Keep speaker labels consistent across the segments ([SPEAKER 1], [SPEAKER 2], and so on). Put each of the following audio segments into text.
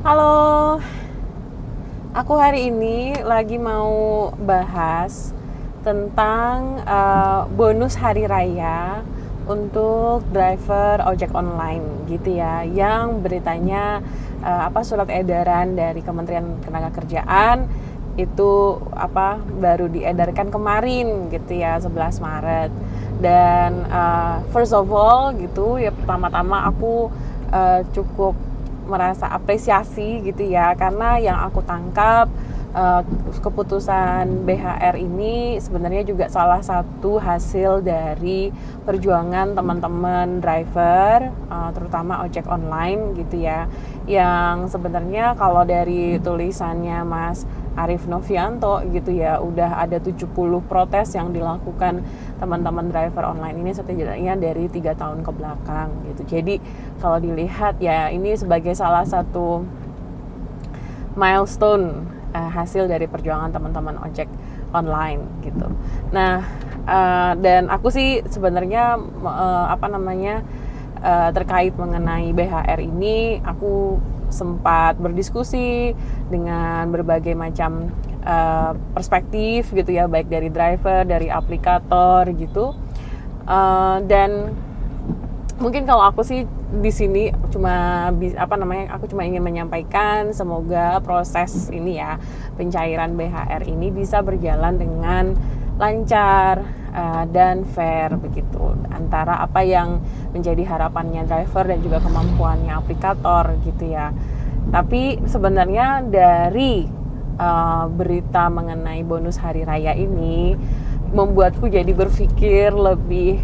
[SPEAKER 1] Halo, aku hari ini lagi mau bahas tentang bonus hari raya untuk driver ojek online gitu ya, yang beritanya surat edaran dari Kementerian Ketenagakerjaan itu baru diedarkan kemarin gitu ya, 11 Maret. Dan first of all gitu ya, pertama-tama aku cukup merasa apresiasi gitu ya, karena yang aku tangkap keputusan BHR ini sebenarnya juga salah satu hasil dari perjuangan teman-teman driver, terutama ojek online gitu ya, yang sebenarnya kalau dari tulisannya Mas Arief Novianto gitu ya, udah ada 70 protes yang dilakukan teman-teman driver online ini setidaknya dari 3 tahun ke belakang gitu. Jadi kalau dilihat ya, ini sebagai salah satu milestone hasil dari perjuangan teman-teman ojek online gitu. Nah, dan aku sih sebenarnya terkait mengenai BHR ini, aku sempat berdiskusi dengan berbagai macam perspektif gitu ya, baik dari driver, dari aplikator gitu. Dan mungkin kalau aku sih di sini aku cuma ingin menyampaikan semoga proses ini ya, pencairan BHR ini bisa berjalan dengan lancar dan fair begitu, antara apa yang menjadi harapannya driver dan juga kemampuannya aplikator gitu ya. Tapi sebenarnya dari berita mengenai bonus hari raya ini membuatku jadi berpikir lebih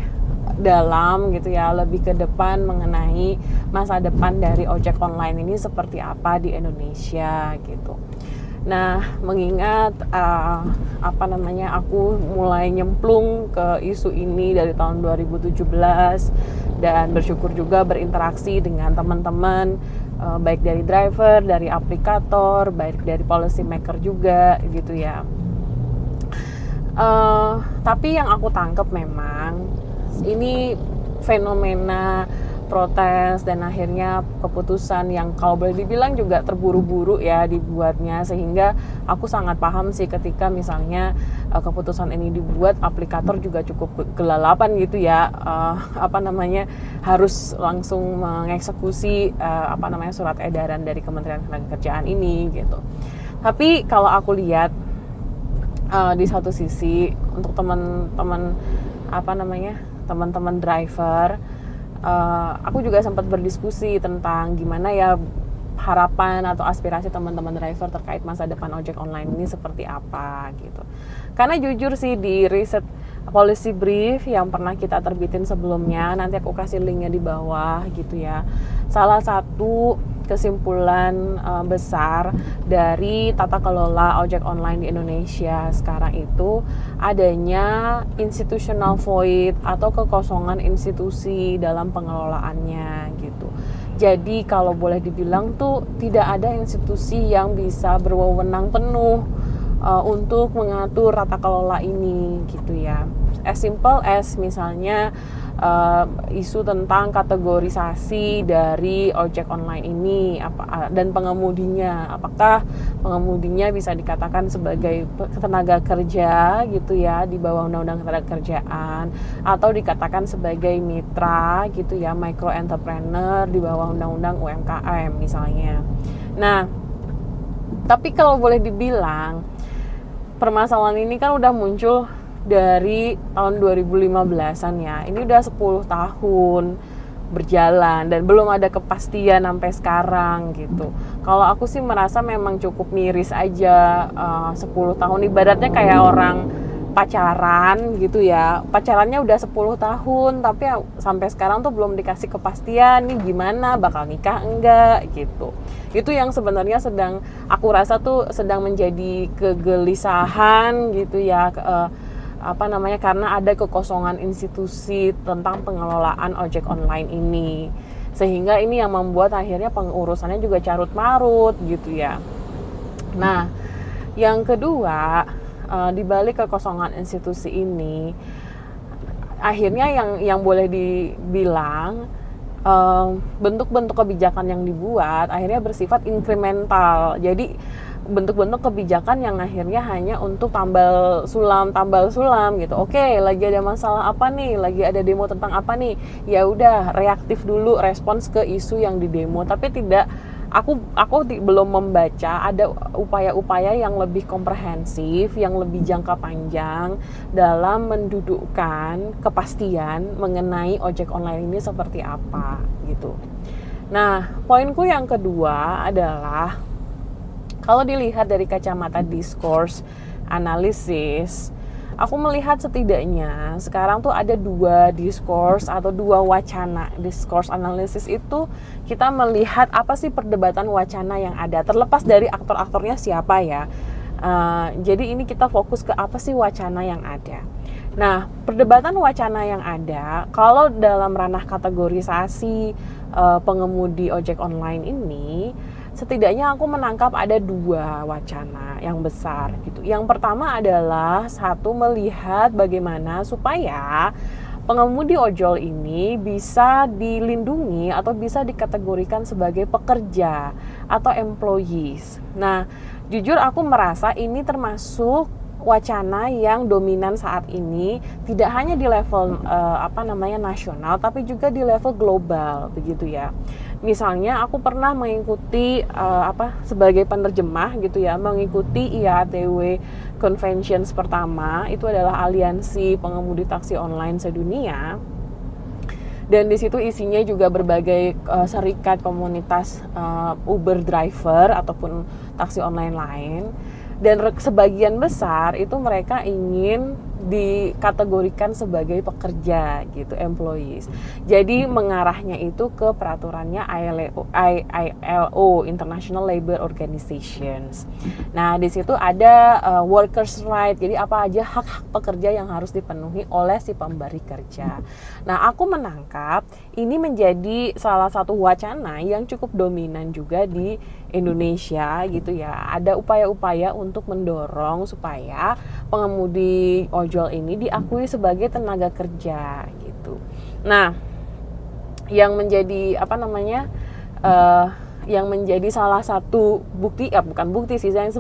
[SPEAKER 1] dalam gitu ya, lebih ke depan mengenai masa depan dari ojek online ini seperti apa di Indonesia gitu. Nah, mengingat aku mulai nyemplung ke isu ini dari tahun 2017 dan bersyukur juga berinteraksi dengan teman-teman, baik dari driver, dari aplikator, baik dari policy maker juga gitu ya. Tapi yang aku tangkap memang ini fenomena protes dan akhirnya keputusan yang kalau boleh dibilang juga terburu-buru ya dibuatnya, sehingga aku sangat paham sih ketika misalnya keputusan ini dibuat, aplikator juga cukup kelalapan gitu ya, harus langsung mengeksekusi surat edaran dari Kementerian Ketenagakerjaan ini gitu. Tapi kalau aku lihat di satu sisi untuk teman-teman driver, aku juga sempat berdiskusi tentang gimana ya harapan atau aspirasi teman-teman driver terkait masa depan ojek online ini seperti apa gitu. Karena jujur sih, di riset policy brief yang pernah kita terbitin sebelumnya, nanti aku kasih linknya di bawah gitu ya, salah satu kesimpulan besar dari tata kelola ojek online di Indonesia sekarang itu adanya institutional void atau kekosongan institusi dalam pengelolaannya gitu. Jadi kalau boleh dibilang tuh tidak ada institusi yang bisa berwenang penuh untuk mengatur tata kelola ini gitu ya. As simple as misalnya isu tentang kategorisasi dari ojek online ini dan pengemudinya, apakah pengemudinya bisa dikatakan sebagai tenaga kerja gitu ya di bawah undang-undang ketenagakerjaan, atau dikatakan sebagai mitra gitu ya, micro entrepreneur di bawah undang-undang UMKM misalnya. Nah, tapi kalau boleh dibilang permasalahan ini kan udah muncul dari tahun 2015-an ya. Ini udah 10 tahun berjalan dan belum ada kepastian sampai sekarang gitu. Kalau aku sih merasa memang cukup miris aja, 10 tahun ibaratnya kayak orang pacaran gitu ya. Pacarannya udah 10 tahun tapi sampai sekarang tuh belum dikasih kepastian nih gimana, bakal nikah enggak gitu. Itu yang sebenarnya aku rasa tuh sedang menjadi kegelisahan gitu ya, karena ada kekosongan institusi tentang pengelolaan ojek online ini, sehingga ini yang membuat akhirnya pengurusannya juga carut marut gitu ya. Nah, yang kedua, di balik kekosongan institusi ini, akhirnya yang boleh dibilang bentuk-bentuk kebijakan yang dibuat akhirnya bersifat incremental. Jadi bentuk-bentuk kebijakan yang akhirnya hanya untuk tambal sulam gitu. Oke, lagi ada masalah apa nih, lagi ada demo tentang apa nih, ya udah reaktif dulu, respons ke isu yang di demo, tapi tidak, aku belum membaca ada upaya-upaya yang lebih komprehensif, yang lebih jangka panjang dalam mendudukkan kepastian mengenai ojek online ini seperti apa gitu. Nah, poinku yang kedua adalah kalau dilihat dari kacamata discourse analisis, aku melihat setidaknya sekarang tuh ada 2 discourse atau 2 wacana. Discourse analisis itu kita melihat apa sih perdebatan wacana yang ada, terlepas dari aktor-aktornya siapa ya. Jadi ini kita fokus ke apa sih wacana yang ada. Nah, perdebatan wacana yang ada, kalau dalam ranah kategorisasi pengemudi ojek online ini, setidaknya aku menangkap ada 2 wacana yang besar gitu. Yang pertama adalah satu, melihat bagaimana supaya pengemudi ojol ini bisa dilindungi atau bisa dikategorikan sebagai pekerja atau employees. Nah, jujur aku merasa ini termasuk wacana yang dominan saat ini, tidak hanya di level nasional, tapi juga di level global begitu ya. Misalnya aku pernah mengikuti sebagai penerjemah gitu ya, mengikuti IATW Conventions pertama, itu adalah aliansi pengemudi taksi online sedunia. Dan di situ isinya juga berbagai serikat komunitas Uber driver ataupun taksi online lain. Dan sebagian besar itu mereka ingin dikategorikan sebagai pekerja gitu, employees. Jadi mengarahnya itu ke peraturannya ILO, International Labour Organizations. Nah, di situ ada workers' right. Jadi apa aja hak-hak pekerja yang harus dipenuhi oleh si pemberi kerja. Nah, aku menangkap ini menjadi salah satu wacana yang cukup dominan juga di Indonesia gitu ya. Ada upaya-upaya untuk mendorong supaya pengemudi ojol ini diakui sebagai tenaga kerja gitu. Nah, yang menjadi yang menjadi salah satu bukti, bukan bukti sih, yang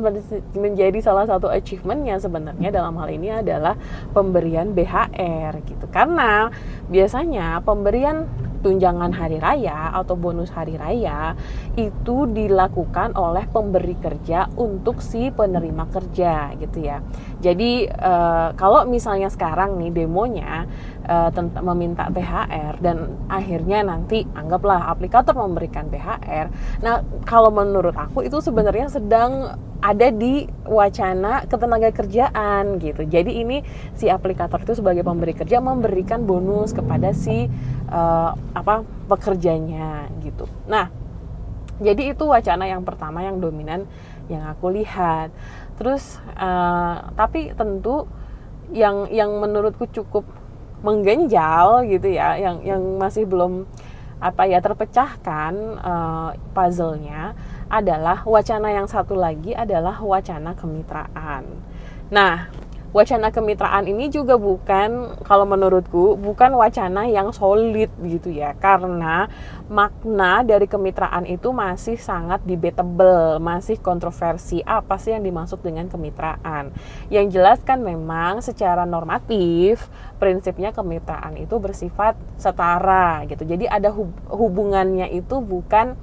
[SPEAKER 1] menjadi salah satu achievementnya sebenarnya dalam hal ini adalah pemberian BHR gitu. Karena biasanya pemberian tunjangan hari raya atau bonus hari raya itu dilakukan oleh pemberi kerja untuk si penerima kerja gitu ya. Jadi kalau misalnya sekarang nih demonya meminta THR dan akhirnya nanti anggaplah aplikator memberikan THR. Nah, kalau menurut aku itu sebenarnya sedang ada di wacana ketenaga kerjaan gitu. Jadi ini si aplikator itu sebagai pemberi kerja memberikan bonus kepada si pekerjanya gitu. Nah, jadi itu wacana yang pertama yang dominan yang aku lihat. Terus tapi tentu yang menurutku cukup mengganjal gitu ya, yang masih belum terpecahkan puzzle-nya adalah wacana yang satu lagi adalah wacana kemitraan. Nah, wacana kemitraan ini juga bukan, kalau menurutku, bukan wacana yang solid gitu ya. Karena makna dari kemitraan itu masih sangat debatable, masih kontroversi. Apa sih yang dimaksud dengan kemitraan? Yang jelas kan memang secara normatif, prinsipnya kemitraan itu bersifat setara gitu. Jadi ada hubungannya itu bukan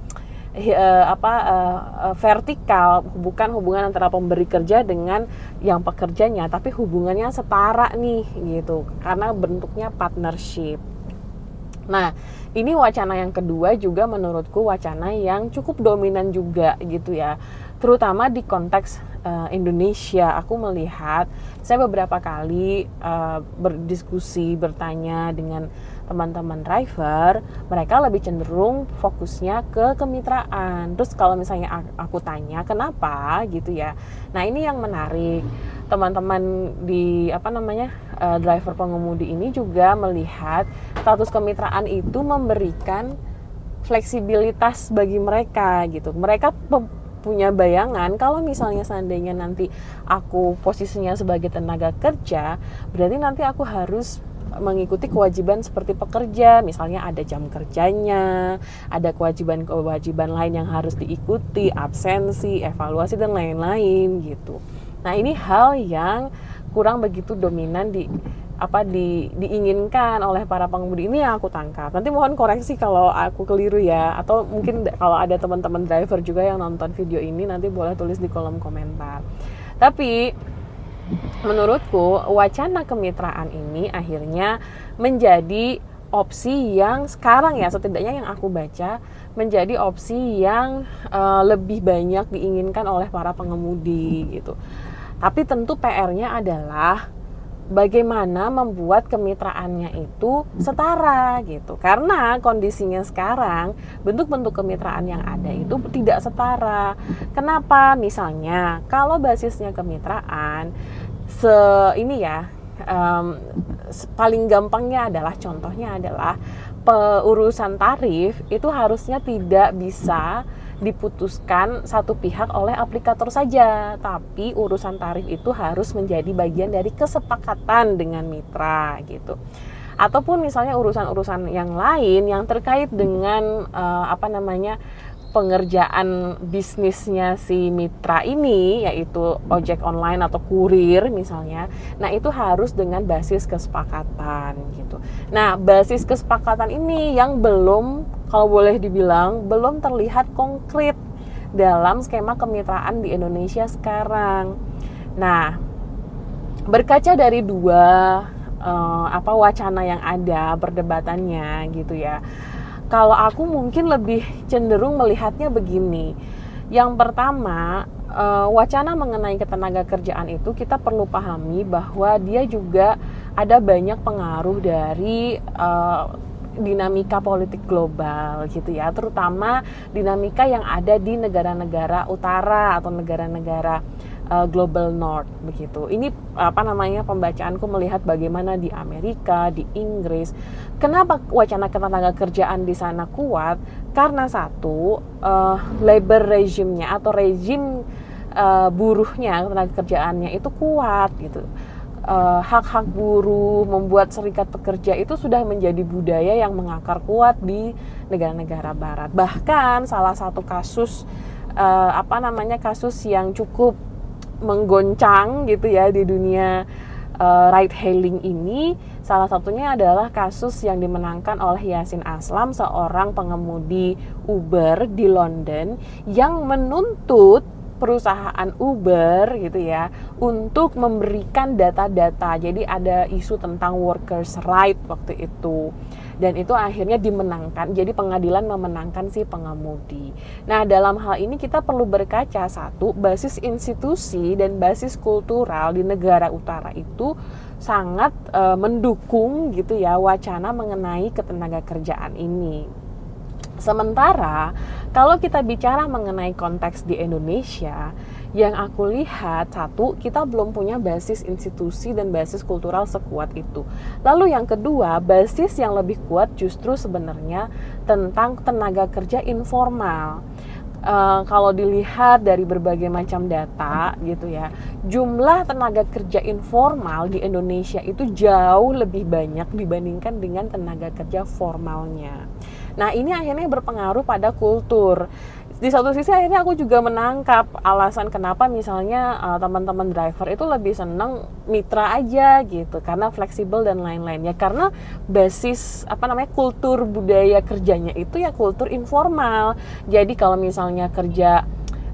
[SPEAKER 1] vertikal, bukan hubungan antara pemberi kerja dengan yang pekerjanya, tapi hubungannya setara nih gitu, karena bentuknya partnership. Nah, ini wacana yang kedua juga menurutku wacana yang cukup dominan juga gitu ya, terutama di konteks Indonesia. Aku melihat, saya beberapa kali berdiskusi, bertanya dengan teman-teman driver, mereka lebih cenderung fokusnya ke kemitraan. Terus kalau misalnya aku tanya kenapa gitu ya, nah ini yang menarik, teman-teman di driver pengemudi ini juga melihat status kemitraan itu memberikan fleksibilitas bagi mereka gitu. Mereka punya bayangan kalau misalnya seandainya nanti aku posisinya sebagai tenaga kerja, berarti nanti aku harus mengikuti kewajiban seperti pekerja, misalnya ada jam kerjanya, ada kewajiban-kewajiban lain yang harus diikuti, absensi, evaluasi dan lain-lain gitu. Nah, ini hal yang kurang begitu dominan diinginkan oleh para pengemudi. Ini yang aku tangkap. Nanti mohon koreksi kalau aku keliru ya, atau mungkin kalau ada teman-teman driver juga yang nonton video ini nanti boleh tulis di kolom komentar. Tapi menurutku wacana kemitraan ini akhirnya menjadi opsi yang sekarang ya, setidaknya yang aku baca, menjadi opsi yang lebih banyak diinginkan oleh para pengemudi gitu. Tapi tentu PR-nya adalah bagaimana membuat kemitraannya itu setara gitu. Karena kondisinya sekarang bentuk-bentuk kemitraan yang ada itu tidak setara. Kenapa? Misalnya kalau basisnya kemitraan, paling gampangnya adalah, contohnya adalah urusan tarif itu harusnya tidak bisa diputuskan satu pihak oleh aplikator saja, tapi urusan tarif itu harus menjadi bagian dari kesepakatan dengan mitra gitu. Ataupun misalnya urusan-urusan yang lain yang terkait dengan pengerjaan bisnisnya si mitra ini, yaitu ojek online atau kurir misalnya. Nah, itu harus dengan basis kesepakatan gitu. Nah, basis kesepakatan ini yang belum, kalau boleh dibilang, belum terlihat konkret dalam skema kemitraan di Indonesia sekarang. Nah, berkaca dari dua wacana yang ada perdebatannya gitu ya. Kalau aku mungkin lebih cenderung melihatnya begini. Yang pertama, wacana mengenai ketenaga kerjaan itu kita perlu pahami bahwa dia juga ada banyak pengaruh dari dinamika politik global gitu ya, terutama dinamika yang ada di negara-negara utara atau negara-negara global north begitu. Ini pembacaanku melihat bagaimana di Amerika, di Inggris. Kenapa wacana ketenaga kerjaan di sana kuat? Karena satu, labor regime-nya atau rezim buruhnya, ketenaga kerjaannya itu kuat gitu. Hak-hak buruh, membuat serikat pekerja itu sudah menjadi budaya yang mengakar kuat di negara-negara barat. Bahkan salah satu kasus kasus yang cukup menggoncang gitu ya di dunia ride hailing ini, salah satunya adalah kasus yang dimenangkan oleh Yasin Aslam, seorang pengemudi Uber di London yang menuntut perusahaan Uber gitu ya untuk memberikan data-data. Jadi ada isu tentang workers' right waktu itu, dan itu akhirnya dimenangkan. Jadi pengadilan memenangkan si pengemudi. Nah, dalam hal ini kita perlu berkaca, satu, basis institusi dan basis kultural di negara utara itu sangat mendukung gitu ya wacana mengenai ketenaga kerjaan ini. Sementara kalau kita bicara mengenai konteks di Indonesia, yang aku lihat, satu, kita belum punya basis institusi dan basis kultural sekuat itu. Lalu yang kedua, basis yang lebih kuat justru sebenarnya tentang tenaga kerja informal. Kalau dilihat dari berbagai macam data gitu ya, jumlah tenaga kerja informal di Indonesia itu jauh lebih banyak dibandingkan dengan tenaga kerja formalnya. Nah, ini akhirnya berpengaruh pada kultur. Di satu sisi akhirnya aku juga menangkap alasan kenapa misalnya teman-teman driver itu lebih senang mitra aja gitu, karena fleksibel dan lain-lain ya, karena basis kultur budaya kerjanya itu ya kultur informal. Jadi kalau misalnya kerja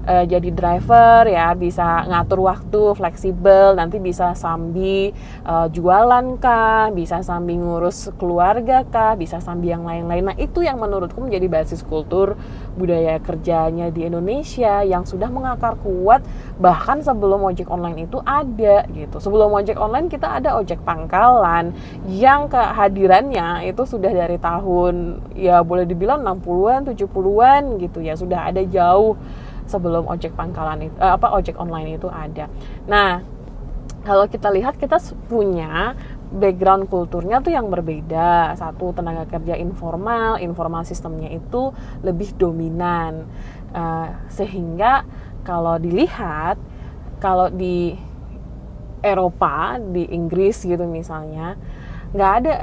[SPEAKER 1] jadi driver ya bisa ngatur waktu, fleksibel, nanti bisa sambil jualan kah, bisa sambil ngurus keluarga kah, bisa sambil yang lain-lain. Nah, itu yang menurutku menjadi basis kultur budaya kerjanya di Indonesia yang sudah mengakar kuat bahkan sebelum ojek online itu ada gitu. Sebelum ojek online kita ada ojek pangkalan yang kehadirannya itu sudah dari tahun ya boleh dibilang 60-an, 70-an gitu ya, sudah ada jauh sebelum ojek pangkalan itu ojek online itu ada. Nah, kalau kita lihat, kita punya background kulturnya tuh yang berbeda. Satu, tenaga kerja informal sistemnya itu lebih dominan, sehingga kalau dilihat, kalau di Eropa, di Inggris gitu misalnya, nggak ada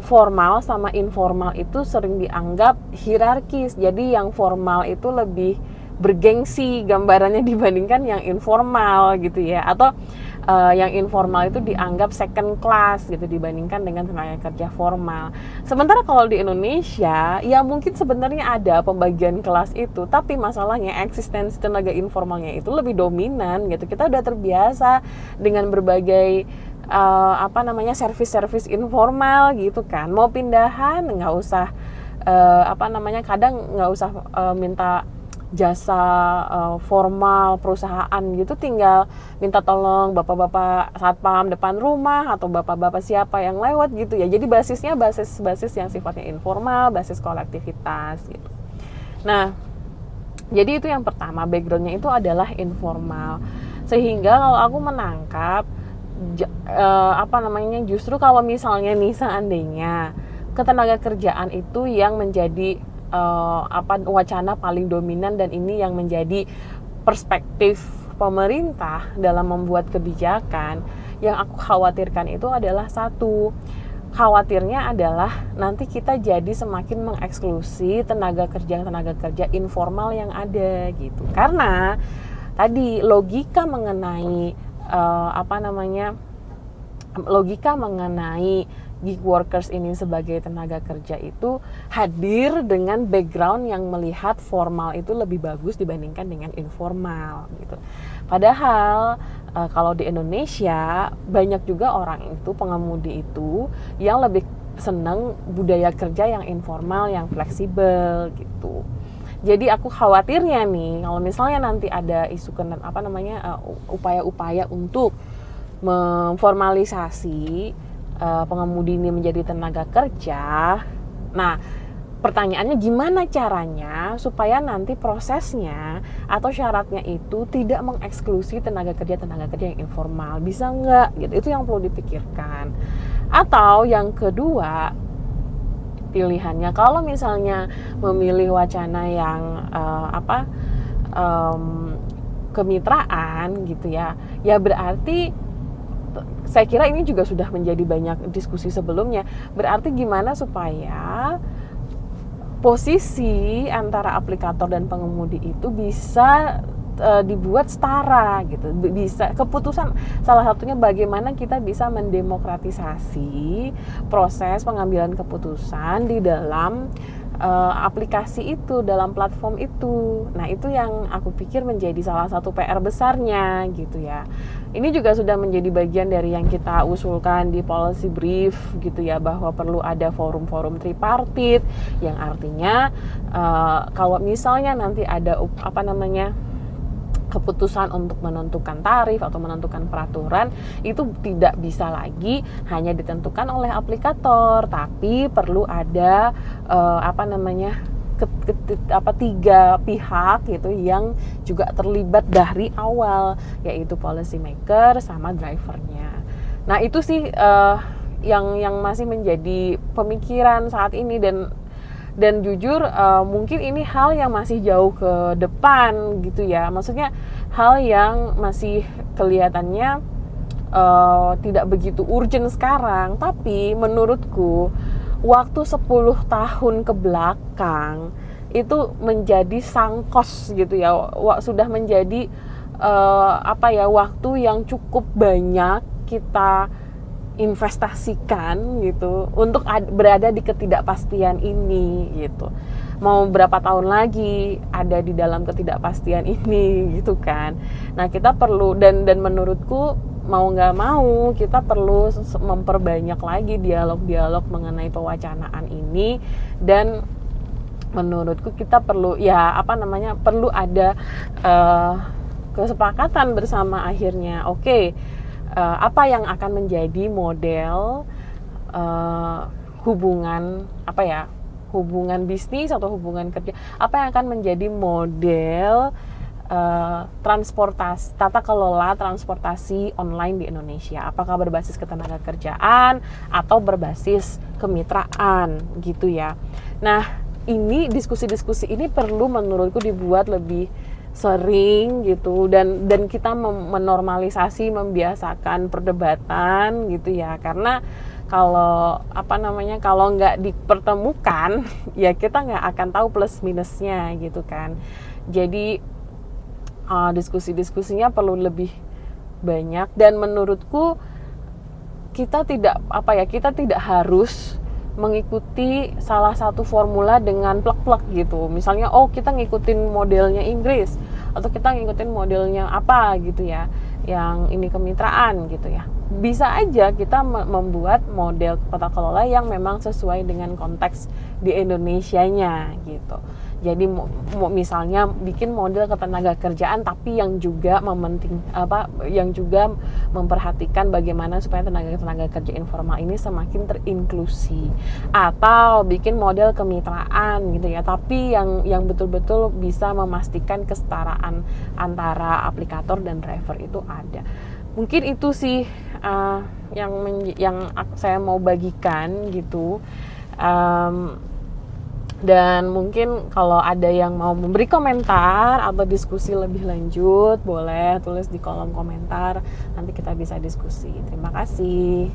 [SPEAKER 1] formal sama informal itu sering dianggap hierarkis. Jadi yang formal itu lebih bergengsi gambarannya dibandingkan yang informal gitu ya, atau yang informal itu dianggap second class gitu dibandingkan dengan tenaga kerja formal. Sementara kalau di Indonesia ya mungkin sebenarnya ada pembagian kelas itu, tapi masalahnya eksistensi tenaga informalnya itu lebih dominan gitu. Kita udah terbiasa dengan berbagai servis-servis informal gitu kan. Mau pindahan nggak usah kadang nggak usah minta jasa formal perusahaan gitu, tinggal minta tolong bapak-bapak satpam depan rumah atau bapak-bapak siapa yang lewat gitu ya. Jadi basisnya basis yang sifatnya informal, basis kolektivitas gitu. Nah, jadi itu yang pertama, backgroundnya itu adalah informal. Sehingga kalau aku menangkap justru kalau misalnya nih seandainya ketenaga kerjaan itu yang menjadi wacana paling dominan, dan ini yang menjadi perspektif pemerintah dalam membuat kebijakan, yang aku khawatirkan itu adalah satu, khawatirnya adalah nanti kita jadi semakin mengeksklusi tenaga kerja informal yang ada gitu. Karena tadi logika mengenai gig workers ini sebagai tenaga kerja itu hadir dengan background yang melihat formal itu lebih bagus dibandingkan dengan informal gitu. Padahal kalau di Indonesia banyak juga orang itu, pengemudi itu yang lebih seneng budaya kerja yang informal, yang fleksibel gitu. Jadi aku khawatirnya nih kalau misalnya nanti ada isu upaya-upaya untuk memformalisasi pengemudi ini menjadi tenaga kerja. Nah, pertanyaannya gimana caranya supaya nanti prosesnya atau syaratnya itu tidak mengeksklusi tenaga kerja yang informal, bisa nggak gitu? Itu yang perlu dipikirkan. Atau yang kedua, pilihannya kalau misalnya memilih wacana yang kemitraan gitu ya berarti saya kira ini juga sudah menjadi banyak diskusi sebelumnya. Berarti gimana supaya posisi antara aplikator dan pengemudi itu bisa dibuat setara gitu. Bisa keputusan, salah satunya bagaimana kita bisa mendemokratisasi proses pengambilan keputusan di dalam aplikasi itu, dalam platform itu. Nah, itu yang aku pikir menjadi salah satu PR besarnya gitu ya. Ini juga sudah menjadi bagian dari yang kita usulkan di policy brief gitu ya, bahwa perlu ada forum-forum tripartit, yang artinya kalau misalnya nanti ada keputusan untuk menentukan tarif atau menentukan peraturan, itu tidak bisa lagi hanya ditentukan oleh aplikator, tapi perlu ada tiga pihak gitu yang juga terlibat dari awal, yaitu policy maker sama drivernya. Nah, itu sih yang masih menjadi pemikiran saat ini, dan jujur mungkin ini hal yang masih jauh ke depan gitu ya. Maksudnya hal yang masih kelihatannya tidak begitu urgent sekarang, tapi menurutku waktu 10 tahun ke belakang itu menjadi sangkos gitu ya. Sudah menjadi waktu yang cukup banyak kita investasikan gitu untuk berada di ketidakpastian ini gitu. Mau berapa tahun lagi ada di dalam ketidakpastian ini gitu kan. Nah, kita perlu dan menurutku mau nggak mau kita perlu memperbanyak lagi dialog-dialog mengenai pewacanaan ini, dan menurutku kita perlu perlu ada kesepakatan bersama akhirnya. Oke, apa yang akan menjadi model hubungan bisnis atau hubungan kerja, apa yang akan menjadi model tata kelola transportasi online di Indonesia, apakah berbasis ketenaga kerjaan atau berbasis kemitraan gitu ya. Nah, ini diskusi-diskusi ini perlu menurutku dibuat lebih sering gitu, dan kita menormalisasi, membiasakan perdebatan gitu ya, karena kalau kalau nggak dipertemukan ya kita nggak akan tahu plus minusnya gitu kan. Jadi diskusi-diskusinya perlu lebih banyak, dan menurutku kita tidak harus mengikuti salah satu formula dengan plek-plek gitu. Misalnya kita ngikutin modelnya Inggris atau kita ngikutin modelnya apa gitu ya, yang ini kemitraan gitu ya. Bisa aja kita membuat model tata kelola yang memang sesuai dengan konteks di Indonesianya gitu. Jadi misalnya bikin model ketenaga kerjaan tapi yang juga yang juga memperhatikan bagaimana supaya tenaga kerja informal ini semakin terinklusi, atau bikin model kemitraan gitu ya, tapi yang betul-betul bisa memastikan kesetaraan antara aplikator dan driver itu ada. Mungkin itu sih yang saya mau bagikan gitu. Dan mungkin kalau ada yang mau memberi komentar atau diskusi lebih lanjut, boleh tulis di kolom komentar, nanti kita bisa diskusi. Terima kasih.